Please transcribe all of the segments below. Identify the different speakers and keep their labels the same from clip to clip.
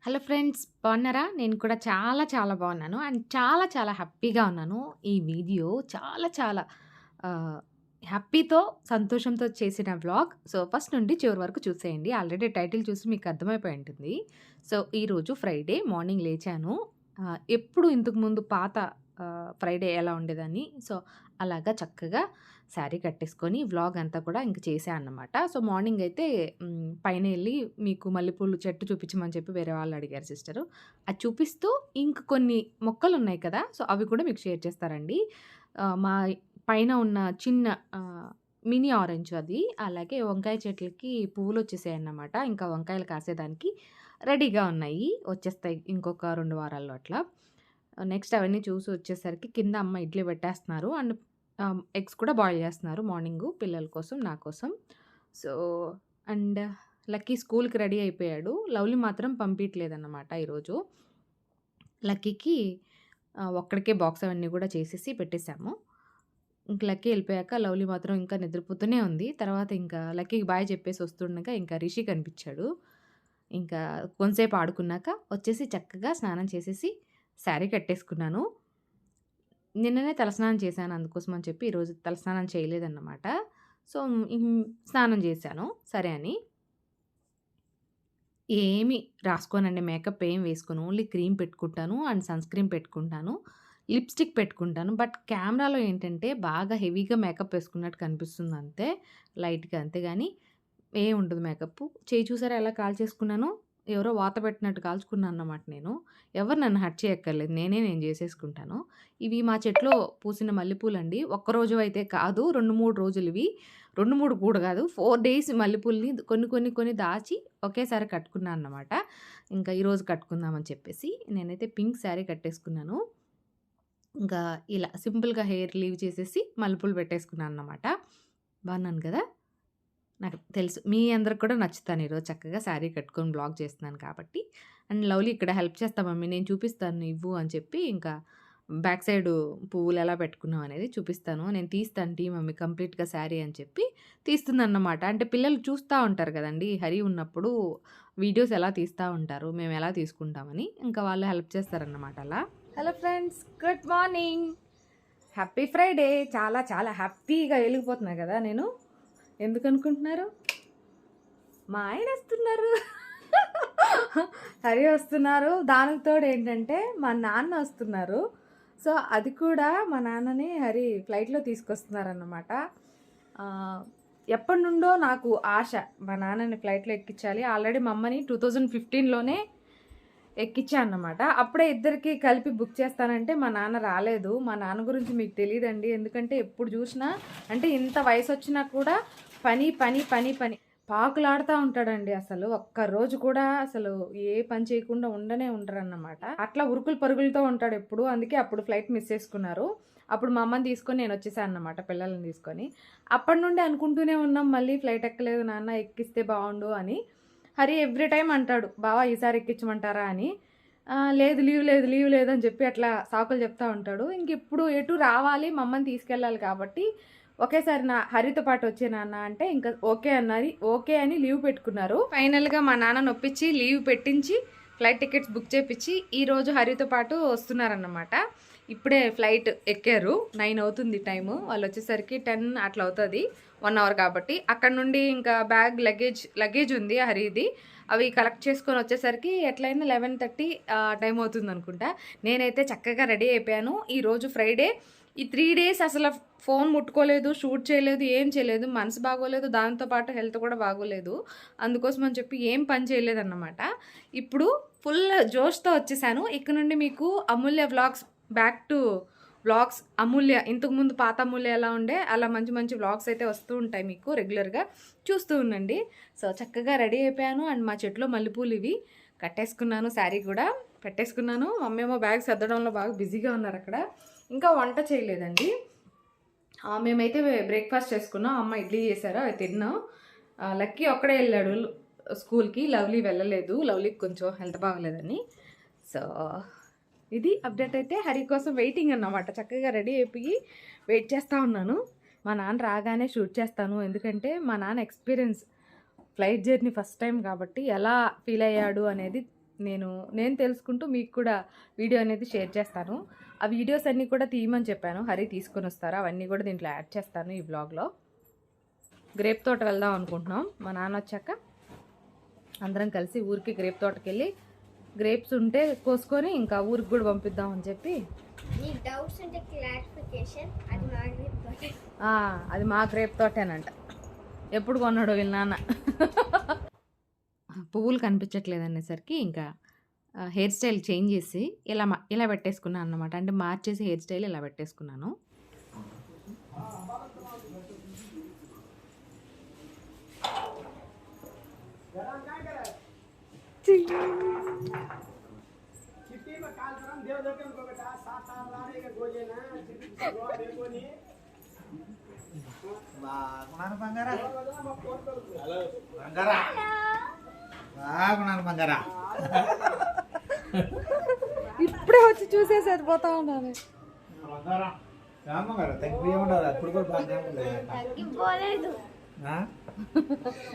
Speaker 1: Hello friends, బాగున్నారా? నేను కూడా చాలా చాలా బాగున్నాను. అండ్ చాలా చాలా హ్యాపీగా ఉన్నాను. ఈ వీడియో చాలా చాలా ఆహ్, హ్యాపీతో, సంతోషంతో చేసిన వ్లాగ్. సో, ఫస్ట్ నుండి చివరి వరకు చూసేయండి. ఆల్రెడీ టైటిల్ చూసి మీకు అర్థమైపోయి ఉంటుంది. సో, ఈరోజు ఫ్రైడే మార్నింగ్ లేచాను. ఎప్పుడు ఇంతకుముందు పాత ఫ్రైడే ఎలా ఉండేదని, సో, అలాగా చక్కగా శారీ కట్టేసుకొని వ్లాగ్ అంతా కూడా ఇంక చేశా అన్నమాట. సో, మార్నింగ్ అయితే పైన ఎళ్లి మీకు మల్లెపూలు చెట్టు చూపించమని చెప్పి వేరే వాళ్ళు అడిగారు సిస్టరు. అది చూపిస్తూ ఇంక కొన్ని మొక్కలున్నాయి కదా! సో, అవి కూడా మీకు షేర్ చేస్తారండి. మా పైన ఉన్న చిన్న ఆహ్, మినీ ఆరెంజ్ అది. అలాగే వంకాయ చెట్లకి పువ్వులొచ్చేసాయన్నమాట. ఇంకా వంకాయలు కాసేదానికి రెడీగా ఉన్నాయి. వచ్చేస్తాయి ఇంకొక 2 వారాల్లో అట్లా. నెక్స్ట్ అవన్నీ చూసి వచ్చేసరికి కింద అమ్మ ఇడ్లీ పెట్టేస్తున్నారు. అండ్ ఎగ్స్ కూడా బాయిల్ చేస్తున్నారు మార్నింగు పిల్లల కోసం, నా కోసం. సో, అండ్ లక్కీ స్కూల్‌కి రెడీ అయిపోయాడు. లవ్లీ మాత్రం పంపియట్లేదన్నమాట ఈరోజు. లక్కీకి ఒక్కడికే బాక్స్ అవన్నీ కూడా చేసేసి పెట్టేసాము. ఇంక లక్కీ ఎళ్ళిపోయాక లవ్లీ మాత్రం ఇంకా నిద్రపోతూనే ఉంది. తర్వాత ఇంకా లక్కీకి బాయ్ చెప్పేసి వస్తుండగా ఇంకా రిషి కనిపిచ్చాడు. ఇంకా కొంసేపు ఆడుకున్నాక వచ్చేసి చక్కగా స్నానం చేసేసి శారీ కట్టేసుకున్నాను. నిన్ననే తలస్నానం చేశాను అందుకోసం అని చెప్పి ఈరోజు తలస్నానం చేయలేదన్నమాట. సో, స్నానం చేశాను సరే అని. ఏమి రాసుకోనండి. మేకప్ ఏం వేసుకోను. ఓన్లీ క్రీమ్ పెట్టుకుంటాను అండ్ సన్ స్క్రీన్ పెట్టుకుంటాను. లిప్‌స్టిక్ పెట్టుకుంటాను. బట్ కెమెరాలో ఏంటంటే బాగా హెవీగా మేకప్ వేసుకున్నట్టు కనిపిస్తుంది అంతే. లైట్‌గా అంతేగాని ఏం ఉండదు మేకప్పు. చెయ్యి చూసారా ఎలా కాల్చేసుకున్నానో? ఎవరో వాత పెట్టినట్టు కాల్చుకున్నానన్నమాట నేను. ఎవరు నన్ను హర్ట్ చేయక్కర్లేదు. నేను చేసేసుకుంటాను. ఇవి మా చెట్లో పూసిన మల్లెపూలండి. ఒక్కరోజు అయితే కాదు 2, 3 రోజులివి. 2, 3 కూడా కాదు. 4 డేస్ మల్లెపూలని కొన్ని దాచి ఒకేసారి కట్టుకున్నా అన్నమాట. ఇంకా ఈరోజు కట్టుకుందామని చెప్పేసి నేనైతే పింక్ శారీ కట్టేసుకున్నాను. ఇంకా ఇలా సింపుల్‌గా హెయిర్ లీవ్ చేసేసి మల్లెపూలు పెట్టేసుకున్నానన్నమాట. బాగున్నాను గదా! నాకు తెలుసు. మీ అందరికి కూడా నచ్చుతాను ఈరోజు చక్కగా శారీ కట్టుకొని వ్లాగ్ చేస్తున్నాను కాబట్టి. అండ్ లవ్లీ ఇక్కడ హెల్ప్ చేస్తా మమ్మీ నేను చూపిస్తాను ఇవ్వు అని చెప్పి ఇంకా బ్యాక్ సైడు పువ్వులు ఎలా పెట్టుకున్నాం అనేది చూపిస్తాను. నేను తీస్తాను మమ్మీ కంప్లీట్‌గా శారీ అని చెప్పి తీస్తుందన్నమాట. అంటే పిల్లలు చూస్తా ఉంటారు గదండీ! హరి ఉన్నప్పుడు వీడియోస్ ఎలా తీస్తా ఉంటారు. మేము ఎలా తీసుకుంటామని. ఇంకా వాళ్ళు హెల్ప్ చేస్తారన్నమాట అలా. Hello friends, good morning. Happy Friday. చాలా చాలా హ్యాపీగా ఎలిగిపోతున్నా గదా నేను. ఎందుకనుకుంటున్నారు? మా ఆయన వస్తున్నారు. హరి వస్తున్నారు. దానికి తోడు ఏంటంటే మా నాన్న వస్తున్నారు. సో, అది కూడా మా నాన్నని హరి ఫ్లైట్‌లో తీసుకొస్తున్నారన్నమాట. ఎప్పటినుండో నాకు ఆశ మా నాన్నని ఫ్లైట్‌లో ఎక్కించాలి. ఆల్రెడీ మా అమ్మని 2015లోనే ఎక్కిచ్చా అన్నమాట. అప్పుడే ఇద్దరికి కలిపి బుక్ చేస్తానంటే మా నాన్న రాలేదు. మా నాన్న గురించి మీకు తెలీదండి. ఎందుకంటే ఎప్పుడు చూసినా అంటే ఇంత వయసొచ్చినా కూడా పని, పని, పని, పని. పాకులాడుతా ఉంటాడండి అసలు. ఒక్కరోజు కూడా అసలు ఏ పని చేయకుండా ఉండనే ఉండరన్నమాట. అట్లా ఉరుకులు పరుగులతో ఉంటాడు ఎప్పుడు. అందుకే అప్పుడు ఫ్లైట్ మిస్ చేసుకున్నారు. అప్పుడు మా అమ్మని తీసుకొని నేనొచ్చేసా అన్నమాట పిల్లల్ని తీసుకొని. అప్పటి నుండి అనుకుంటూనే ఉన్నాం మళ్ళీ ఫ్లైట్ ఎక్కలేదు నాన్న ఎక్కిస్తే బావుండు అని. హరి ఎవ్రీ టైమ్ అంటాడు, "బావ ఈసారి ఎక్కించమంటారా" అని. లేదు లీవ్ లేదు, లీవ్ లేదు అని చెప్పి అట్లా సాకులు చెప్తా ఉంటాడు. ఇంకెప్పుడు ఎటు రావాలి, మా అమ్మని తీసుకెళ్ళాలి కాబట్టి ఒకేసారి హరితో పాటు వచ్చే నాన్న అంటే ఇంకా ఓకే అన్నది. ఓకే అని లీవ్ పెట్టుకున్నారు. ఫైనల్‌గా మా నాన్నని ఒప్పించి లీవ్ పెట్టించి ఫ్లైట్ టికెట్స్ బుక్ చేపిచ్చి ఈరోజు హరితో పాటు వస్తున్నారన్నమాట. ఇప్పుడే ఫ్లైట్ ఎక్కారు. 9 అవుతుంది టైము. వాళ్ళు వచ్చేసరికి 10 అట్లా అవుతది. 1 అవర్ కాబట్టి. అక్కడ నుండి ఇంకా బ్యాగ్, లగేజ్ ఉంది హరిది. అవి కలెక్ట్ చేసుకొని వచ్చేసరికి ఎట్లయినా 11:30 టైం అవుతుందనుకుంటా. నేనైతే చక్కగా రెడీ అయిపోయాను. ఈరోజు ఫ్రైడే. ఈ 3 డేస్ అసలు ఫోన్ ముట్టుకోలేదు, షూట్ చేయలేదు, ఏం చేయలేదు. మనసు బాగోలేదు. దాంతో పాటు హెల్త్ కూడా బాగోలేదు. అందుకోసం అని చెప్పి ఏం పని చేయలేదన్నమాట. ఇప్పుడు ఫుల్ జోష్‌తో వచ్చేసాను. ఇక నుండి మీకు అమూల్య వ్లాగ్స్ బ్యాక్ టు వ్లాగ్స్ అమూల్య ఇంతకుముందు పాత అమూల్య ఎలా ఉండే అలా మంచి మంచి వ్లాగ్స్ అయితే వస్తూ ఉంటాయి మీకు రెగ్యులర్‌గా చూస్తూ ఉండండి. సో, చక్కగా రెడీ అయిపోయాను. అండ్ మా చెట్లో మల్లెపూలు ఇవి కట్టేసుకున్నాను. శారీ కూడా పెట్టేసుకున్నాను. మమ్మీ ఏమో బ్యాగ్ సర్దడంలో బాగా బిజీగా ఉన్నారు అక్కడ. ఇంకా వంట చేయలేదండి. మేమైతే బ్రేక్‌ఫాస్ట్ చేసుకున్నాం. అమ్మ ఇడ్లీ చేశారు అవి తిన్నాం. లక్కీ ఒక్కడే వెళ్ళాడు స్కూల్‌కి. లవ్లీ వెళ్ళలేదు. లవ్లీకి కొంచెం హెల్త్ బాగోలేదని. సో, ఇది అప్డేట్ అయితే హరి కోసం వెయిటింగ్ అన్నమాట. చక్కగా రెడీ అయిపోయి వెయిట్ చేస్తూ ఉన్నాను. మా నాన్న రాగానే షూట్ చేస్తాను. ఎందుకంటే మా నాన్న experience flight journey first time కాబట్టి ఎలా ఫీల్ అయ్యాడు అనేది నేను తెలుసుకుంటూ మీకు కూడా వీడియో అనేది షేర్ చేస్తాను. ఆ వీడియోస్ అన్నీ కూడా తీయమని చెప్పాను, హరి తీసుకొని వస్తారు. అవన్నీ కూడా దీంట్లో యాడ్ చేస్తాను ఈ బ్లాగ్లో. గ్రేప్ తోట వెళ్దాం అనుకుంటున్నాం. మా నాన్న వచ్చాక అందరం కలిసి ఊరికి గ్రేప్ తోటకి వెళ్ళి గ్రేప్స్ ఉంటే కోసుకొని ఇంకా ఊరికి కూడా పంపిద్దాం అని చెప్పి. అది మా గ్రేప్ తోటేనంట. ఎప్పుడు కొన్నాడో వీళ్ళ నాన్న. పువ్వులు కనిపించట్లేదు అనేసరికి ఇంకా హెయిర్ స్టైల్ చేంజ్ చేసి ఇలా పెట్టేసుకున్నాను అన్నమాట. అంటే మార్చేసి హెయిర్ స్టైల్ ఇలా పెట్టేసుకున్నాను. ఇప్పుడే వచ్చి చూసే సరిపోతా ఉన్నాను.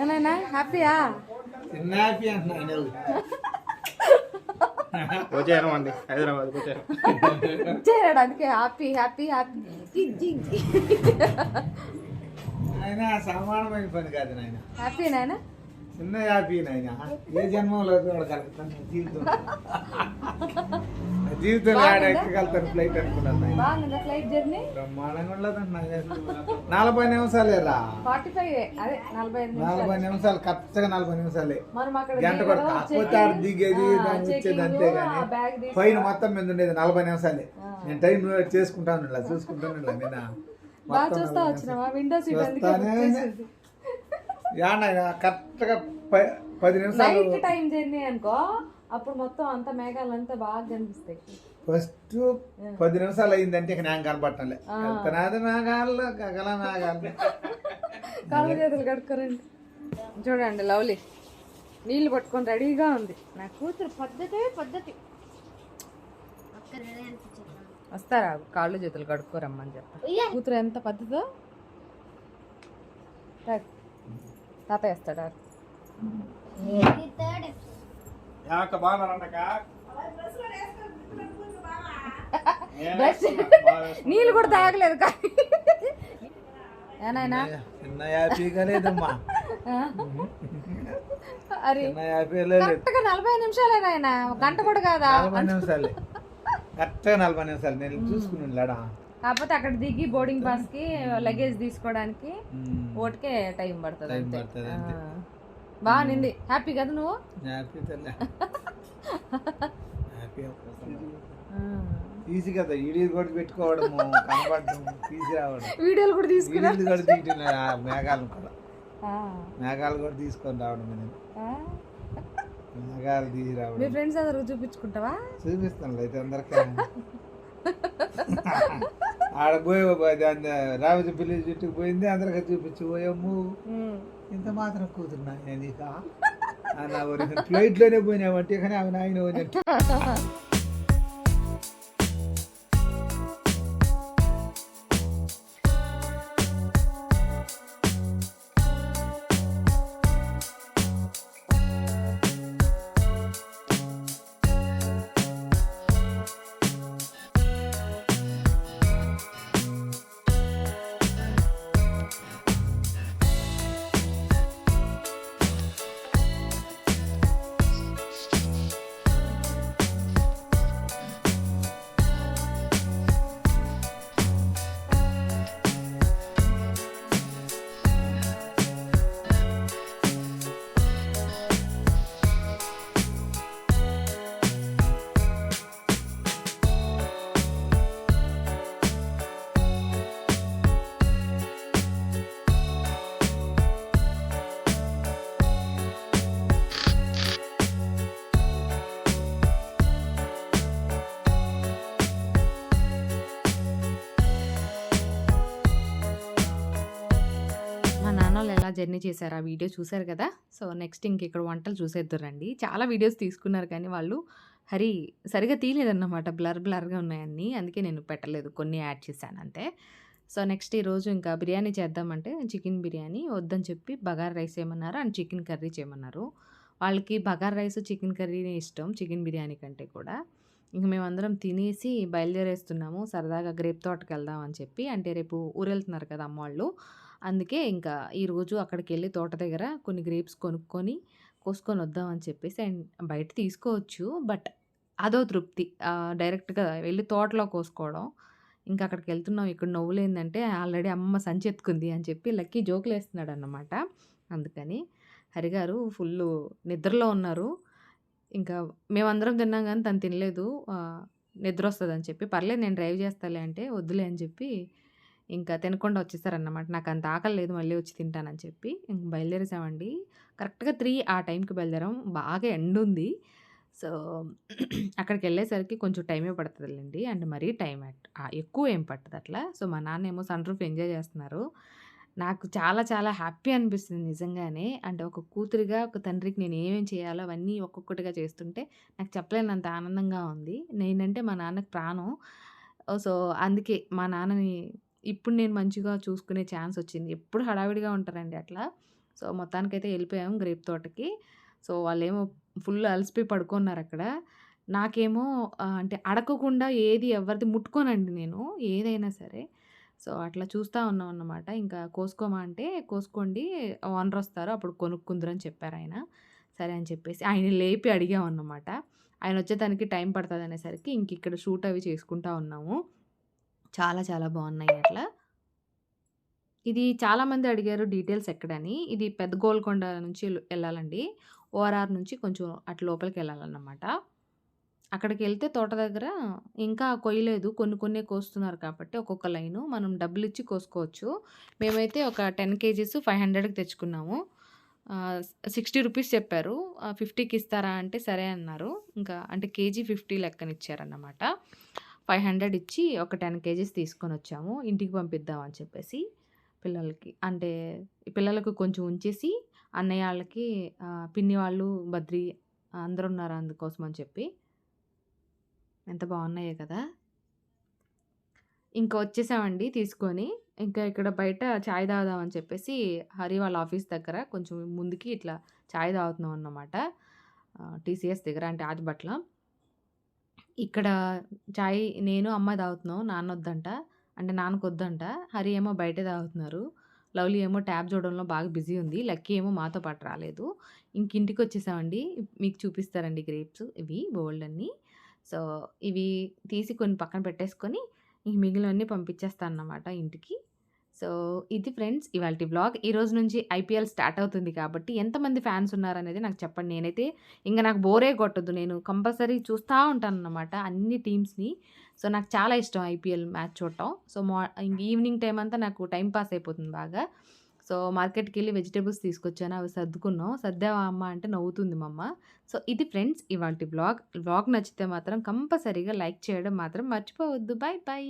Speaker 1: ఏనాయనా హ్యాపీయా?
Speaker 2: వచ్చారండి హైదరాబాద్
Speaker 1: వచ్చాడు, అందుకే హ్యాపీ హ్యాపీ హ్యాపీ.
Speaker 2: సామాన్యమైన పని కాదు నాయన.
Speaker 1: హ్యాపీ నాయన,
Speaker 2: చిన్న హ్యాపీ నాయన. ఏ జన్మంలో కలుగుతాను జీవితంలో ఎక్కగలుగుతాను ఫ్లైట్ అనుకున్నాను.
Speaker 1: బాగుందా ఫ్లైట్ జర్నీ?
Speaker 2: బ్రహ్మాండంగా ఉండదండి. 40 నిమిషాలేరా?
Speaker 1: 45 అదే
Speaker 2: 40 నిమిషాలు, ఖచ్చితంగా 40 నిమిషాలే. గంట కూడా
Speaker 1: దిగడం,
Speaker 2: కాకపోతే దిగేది దాన్ని వచ్చేది అంతే. కానీ పైన మొత్తం మీద ఉండేది 40 నిమిషాలే. నేను టైం చేసుకుంటాను, ఇలా చూసుకుంటాను. ఇలా నేను కరెక్ట్గా 10 నిమిషాలు
Speaker 1: టైం జర్నీ అనుకో, అప్పుడు మొత్తం అంత మేఘాలు అంతా బాగా కనిపిస్తాయి.
Speaker 2: ఫస్ట్ 10 నిమిషాలు అయిందంటే ఇక నేను కనపడటంలే. మేఘాలు గగల మేఘాలు.
Speaker 1: కాళ్ళు చేతులు కడుక్కోరండి. చూడండి లవ్లీ నీళ్ళు పట్టుకొని రెడీగా ఉంది. నా కూతురు పద్ధతి. వస్తారా? కాళ్ళు చేతులు కడుక్కోరమ్మని చెప్ప. కూతురు ఎంత పద్ధతో. తాత వేస్తాడా? నీళ్ళు కూడా తాగలేదు కానీ ఏనాయనా
Speaker 2: చిన్న హ్యాపీగా లేదమ్మా.
Speaker 1: అరే కరెక్ట్గా 40 నిమిషాలేనాయన, గంట కూడా కాదా?
Speaker 2: 40 నిమిషాలే, కరెక్ట్గా 40 నిమిషాలు. నేను చూసుకుని లేడా.
Speaker 1: కాకపోతే అక్కడ దిగి బోర్డింగ్ పాస్ కి లగేజ్ తీసుకోవడానికి ఓటుకే టైం పడుతుంది. బాగా నింది. హ్యాపీ కదా నువ్వు?
Speaker 2: తీసి కదా వీడియో కూడా పెట్టుకోవడము, కనపడడం, తీసి రావడం.
Speaker 1: వీడియోలు కూడా తీసుకుని
Speaker 2: మేఘాలు కూడా తీసుకొని రావడం. మేఘాలు తీసి రావడం.
Speaker 1: మీ ఫ్రెండ్స్ అందరికి చూపించుకుంటావా?
Speaker 2: చూపిస్తాను అయితే అందరికీ. ఆడ పోయి రావతి పిల్లి చుట్టుకు పోయింది, అందరికీ చూపించి పోయాము. ఇంత మాత్రం కూతురున్నా నీకా నా ఫ్లైట్ లోనే పోయినామంటే కానీ ఆమె నాయన పోయినట్టు.
Speaker 1: ఎలా జర్నీ చేశారు ఆ వీడియో చూశారు కదా. సో నెక్స్ట్ ఇంక ఇక్కడ వంటలు చూసేద్దురండి. చాలా వీడియోస్ తీసుకున్నారు కానీ వాళ్ళు హరి సరిగా తీయలేదన్నమాట, బ్లర్గా ఉన్నాయన్నీ. అందుకే నేను పెట్టలేదు, కొన్ని యాడ్ చేశాను అంతే. సో నెక్స్ట్ ఈరోజు ఇంకా బిర్యానీ చేద్దామంటే చికెన్ బిర్యానీ వద్దని చెప్పి బగారా రైస్ చేయమన్నారు అండ్ చికెన్ కర్రీ చేయమన్నారు. వాళ్ళకి బగారా రైస్, చికెన్ కర్రీనే ఇష్టం. చికెన్ బిర్యానీ కంటే కూడా. ఇంక మేమందరం తినేసి బయలుదేరేస్తున్నాము. సరదాగా గ్రేప్ తోటకెళ్దాం అని చెప్పి. అంటే రేపు ఊరెళ్తున్నారు కదా అమ్మోళ్ళు. అందుకే ఇంకా ఈరోజు అక్కడికెళ్ళి తోట దగ్గర కొన్ని గ్రేప్స్ కొనుక్కొని, కోసుకొనొద్దాం అని చెప్పేసి అండ్ బయట తీసుకోవచ్చు. బట్ అదో తృప్తి. డైరెక్ట్‌గా వెళ్లి తోటలో కోసుకోవడం. ఇంకా అక్కడికెళ్తున్నాం. ఇక్కడ నవ్వులేందంటే ఆల్రెడీ అమ్మమ్మ సంచెత్తుకుంది అని చెప్పి లక్కీ జోకులేస్తున్నాడన్నమాట. అందుకని. హరిగారు ఫుల్లు నిద్రలో ఉన్నారు. ఇంకా మేమందరం తిన్నాం గానీ తను తినలేదు. నిద్రొస్తదని చెప్పి, పర్లేదు నేను డ్రైవ్ చేస్తాలే అంటే, వద్దులే అని చెప్పి ఇంకా తినకుండా వచ్చేసారన్నమాట. నాకంత ఆకలి లేదు మళ్ళీ వచ్చి తింటానని చెప్పి. ఇంక బయలుదేరేసామండి. కరెక్ట్‌గా 3 ఆ టైంకి బయలుదేరాం. బాగా ఎండుంది. సో, అక్కడికెళ్ళేసరికి కొంచెం టైమే పడతదిలెండి. అంటే మరీ ఎక్కువ ఏం పట్టదట్లా. సో, మా నాన్నేమో సన్ రూఫ్ ఎంజాయ్ చేస్తున్నారు. నాకు చాలా చాలా హ్యాపీ అనిపిస్తుంది నిజంగానే. అంటే ఒక కూతురిగా, ఒక తండ్రికి నేను ఏమేం చేయాలో అవన్నీ ఒక్కొక్కటిగా చేస్తుంటే నాకు చెప్పలేనంత ఆనందంగా ఉంది. నేనంటే మా నాన్నకి ప్రాణం. సో, అందుకే మా నాన్నని ఇప్పుడు నేను మంచిగా చూసుకునే ఛాన్స్ వచ్చింది. ఎప్పుడు హడావిడిగా ఉంటారండి అట్లా. సో, మొత్తానికైతే ఎళ్ళిపోయాం గ్రేప్ తోటకి. సో, వాళ్ళేమో ఫుల్ అలసిపోయి పడుకున్నారక్కడ. నాకేమో అంటే అడగకుండా ఏది ఎవరిది ముట్టుకోనండి నేను. ఏదైనా సరే. సో, అట్లా చూస్తా ఉన్నామన్నమాట. ఇంకా కోసుకోమా అంటే, "కోసుకోండి ఓనరొస్తారు అప్పుడు కొనుక్కుందురని" చెప్పారాయన. సరే అని చెప్పేసి ఆయన్ని లేపి అడిగామన్నమాట. ఆయనొచ్చేదానికి టైం పడతదనేసరికి ఇంకిక్కడ షూట్ అవి చేసుకుంటా ఉన్నాము. చాలా చాలా బావున్నాయి అట్లా. ఇది చాలామంది అడిగారు డీటెయిల్స్ ఎక్కడని. ఇది పెద్ద గోల్కొండ నుంచి ఎళ్ళాలండి. ఓఆర్ఆర్ నుంచి కొంచెం అటు లోపలికెళ్ళాలన్నమాట. అక్కడికెళ్తే తోట దగ్గర ఇంకా కొయ్యలేదు. కొన్ని కొన్నే కోస్తున్నారు కాబట్టి ఒక్కొక్క లైను. మనం డబ్బులిచ్చి కోసుకోవచ్చు. మేమైతే ఒక 10 కేజీస్ 500కి తెచ్చుకున్నాము. 60 రూపీస్ చెప్పారు. 50కి ఇస్తారా అంటే సరే అన్నారు. ఇంకా అంటే కేజీ 50 లెక్కనిచ్చారన్నమాట. 500 ఇచ్చి ఒక 10 కేజీస్ తీసుకొనొచ్చాము. ఇంటికి పంపిద్దాం అని చెప్పేసి పిల్లలకి. అంటే పిల్లలకు కొంచెం ఉంచేసి అన్నయ్య ఆళ్ళకి, పిన్ని వాళ్ళు, బద్రి అందరున్నారు అందుకోసం అని చెప్పి. ఎంత బావున్నాయో కదా! ఇంక వచ్చేసామండి తీసుకొని. ఇంకా ఇక్కడ బయట చాయ్ తాగుదాం అని చెప్పేసి హరి వాళ్ళ ఆఫీస్ దగ్గర కొంచెం ముందుకి ఇట్లా చాయ్ తాగుతున్నాం అన్నమాట. టీసీఎస్ దగ్గర అంటే ఆదిబట్ల. ఇక్కడ చాయ్ నేను, అమ్మ తాగుతున్నాం. నాన్నొద్దంట. అంటే నాన్నకొద్దంట. హరి ఏమో బయటే తాగుతున్నారు. లవ్లీ ఏమో ట్యాబ్ చూడడంలో బాగా బిజీ ఉంది. లక్కీ ఏమో మాతో పాటు రాలేదు. ఇంకింటికొచ్చేసామండి. మీకు చూపిస్తారండి గ్రేప్స్ ఇవి బోలెడన్ని. సో, ఇవి తీసి కొన్ని పక్కన పెట్టేసుకొని, ఇంక మిగిలినవన్నీ పంపించేస్తానన్నమాట ఇంటికి. సో, ఇది ఫ్రెండ్స్ ఇవాల్టి వ్లాగ్. ఈరోజు నుంచి ఐపీఎల్ స్టార్ట్ అవుతుంది కాబట్టి ఎంతమంది ఫ్యాన్స్ ఉన్నారనేది నాకు చెప్పండి. నేనైతే ఇంక నాకు బోరే కొట్టదు. నేను కంపల్సరీ చూస్తా ఉంటానన్నమాట అన్ని టీమ్స్‌ని. సో, నాకు చాలా ఇష్టం ఐపీఎల్ మ్యాచ్ చూడటం. సో, ఇంక ఈవినింగ్ టైమ్ అంతా నాకు టైమ్ పాస్ అయిపోతుంది బాగా. సో, మార్కెట్‌కెళ్ళి వెజిటబుల్స్ తీసుకొచ్చాను. అవి సర్దుకున్నాం. "సర్దావా అమ్మ" అంటే నవ్వుతుంది మా అమ్మ. సో, ఇది ఫ్రెండ్స్ ఇవాల్టి వ్లాగ్. వ్లాగ్ నచ్చితే మాత్రం కంపల్సరీగా లైక్ చేయడం మాత్రం మర్చిపోవద్దు. Bye bye.